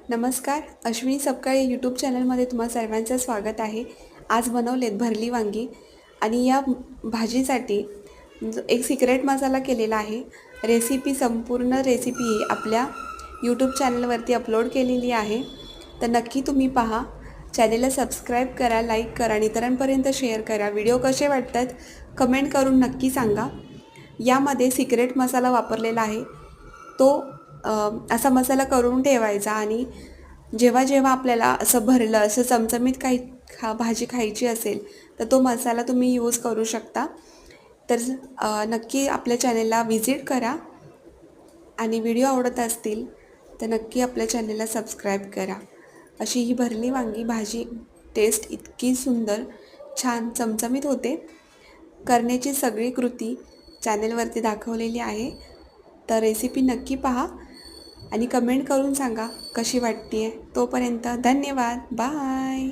नमस्कार. अश्विनी सपकाळे यूट्यूब चॅनलमध्ये तुम्हा सर्वांचं स्वागत आहे. आज बनवलेत भरली वांगी आणि या भाजीसाठी एक सिक्रेट मसाला केलेला आहे. संपूर्ण रेसिपी आपल्या यूट्यूब चॅनलवरती अपलोड केलेली आहे. तर नक्की तुम्ही पहा. चॅनलला सबस्क्राईब करा, लाईक करा आणि इतरांपर्यंत शेअर करा. व्हिडिओ कसे वाटतात कमेंट करून नक्की सांगा. यामध्ये सिक्रेट मसाला वापरलेला आहे. तो असा मसाला करून ठेवायचा आणि जेव्हा जेव्हा आपल्याला असं भरलं असं चमचमीत काही भाजी खायची असेल तर तो मसाला तुम्ही यूज करू शकता. तर नक्की आपल्या चॅनलला व्हिजिट करा आणि व्हिडिओ आवडत असतील तर नक्की आपल्या चॅनलला सबस्क्राईब करा. अशी ही भरली वांगी भाजी टेस्ट इतकी सुंदर छान चमचमीत होते. करण्याची सगळी कृती चॅनलवरती दाखवलेली आहे. तर रेसिपी नक्की पहा आणि कमेंट करून सांगा कशी वाटते आहे. तोपर्यंत धन्यवाद. बाय.